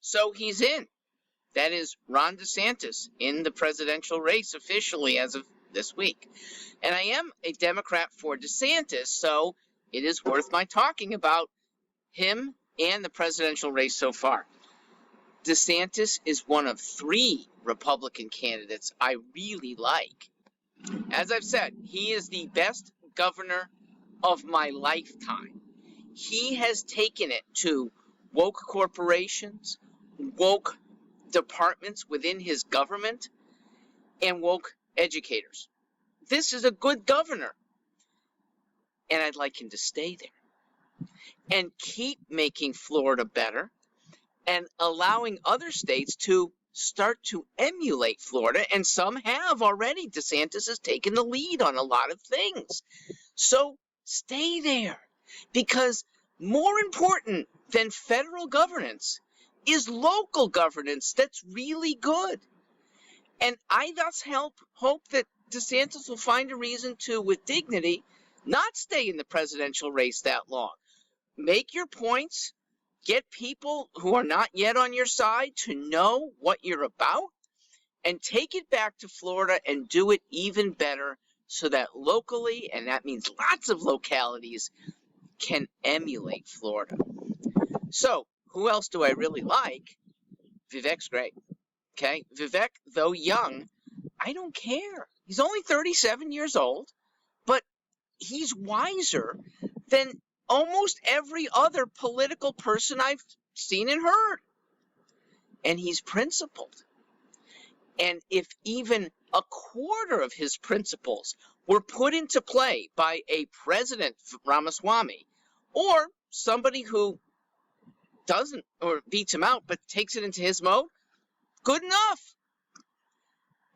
So he's in. That is Ron DeSantis in the presidential race officially as of this week. And I am a Democrat for DeSantis, so it is worth my talking about him and the presidential race so far. DeSantis is one of 3 Republican candidates I really like. As I've said, he is the best governor of my lifetime. He has taken it to woke corporations, woke departments within his government, and woke educators. This is a good governor, and I'd like him to stay there and keep making Florida better and allowing other states to start to emulate Florida, and some have already. DeSantis has taken the lead on a lot of things. So stay there, because more important than federal governance is local governance that's really good. And I thus hope that DeSantis will find a reason to, with dignity, not stay in the presidential race that long. Make your points, get people who are not yet on your side to know what you're about, and take it back to Florida and do it even better so that locally, and that means lots of localities, can emulate Florida. So, who else do I really like? Vivek's great. Okay? Vivek, though young, I don't care. He's only 37 years old, but he's wiser than almost every other political person I've seen and heard. And he's principled. And if even a quarter of his principles were put into play by a president, Pramaswamy, or somebody who doesn't or beats him out but takes it into his mode, good enough.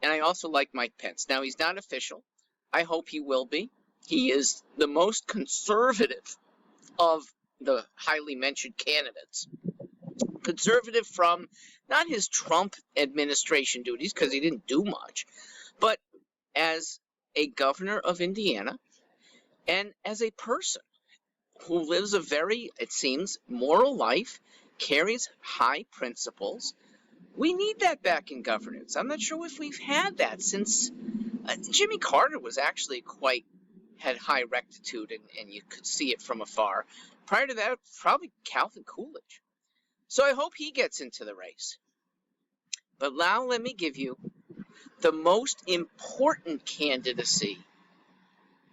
And I also like Mike Pence. Now, he's not official. I hope he will be. He is the most conservative of the highly mentioned candidates. Conservative from not his Trump administration duties, because he didn't do much, but as a governor of Indiana and as a person who lives a very, it seems, moral life, carries high principles. We need that back in governance. I'm not sure if we've had that since Jimmy Carter was actually had high rectitude, and you could see it from afar. Prior to that, probably Calvin Coolidge. So I hope he gets into the race. But now let me give you the most important candidacy,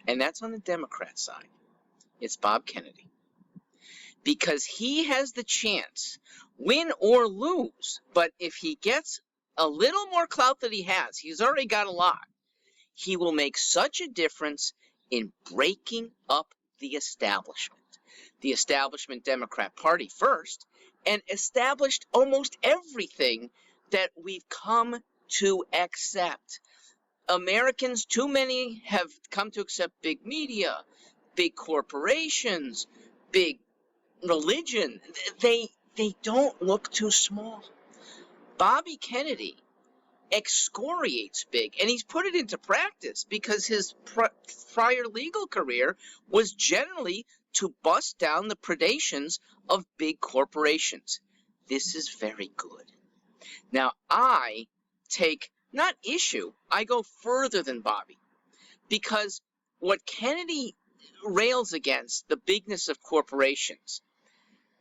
and that's on the Democrat side. It's Bob Kennedy. Because he has the chance, win or lose, but if he gets a little more clout than he has, he's already got a lot, he will make such a difference in breaking up the establishment Democrat Party first, and established almost everything that we've come to accept. Americans, too many, have come to accept big media, big corporations, big religion. They don't look too small. Bobby Kennedy excoriates big, and he's put it into practice because his prior legal career was generally to bust down the predations of big corporations. This is very good. Now, I take not issue, I go further than Bobby, because what Kennedy rails against, the bigness of corporations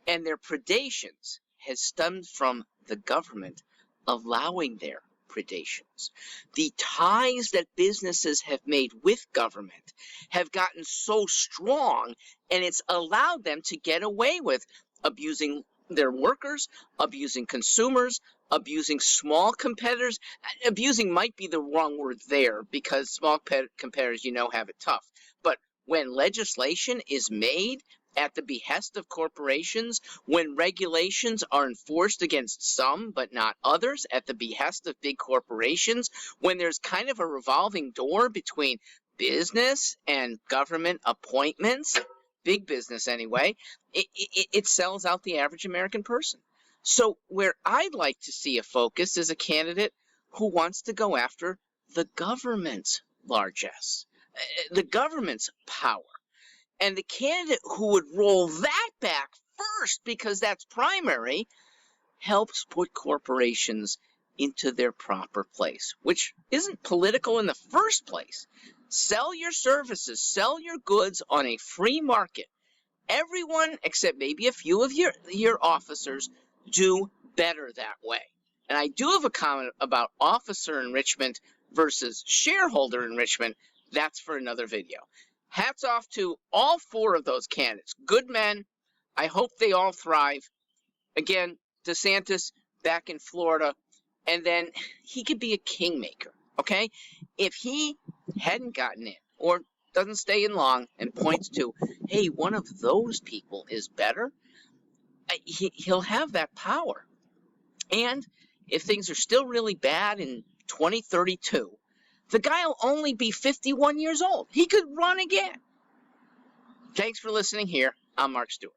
and their predations, has stemmed from the government allowing their predations. The ties that businesses have made with government have gotten so strong, and it's allowed them to get away with abusing their workers, abusing consumers, abusing small competitors. Abusing might be the wrong word there, because small competitors, have it tough. But when legislation is made at the behest of corporations, when regulations are enforced against some but not others at the behest of big corporations, when there's kind of a revolving door between business and government appointments, big business anyway, it sells out the average American person. So where I'd like to see a focus is a candidate who wants to go after the government's largesse, the government's power. And the candidate who would roll that back first, because that's primary, helps put corporations into their proper place, which isn't political in the first place. Sell your services, sell your goods on a free market. Everyone, except maybe a few of your officers, do better that way. And I do have a comment about officer enrichment versus shareholder enrichment. That's for another video. Hats off to all 4 of those candidates. Good men. I hope they all thrive. Again, DeSantis back in Florida, and then he could be a kingmaker, okay? If he hadn't gotten in or doesn't stay in long and points to, hey, one of those people is better, he'll have that power. And if things are still really bad in 2032, the guy will only be 51 years old. He could run again. Thanks for listening here. I'm Mark Stewart.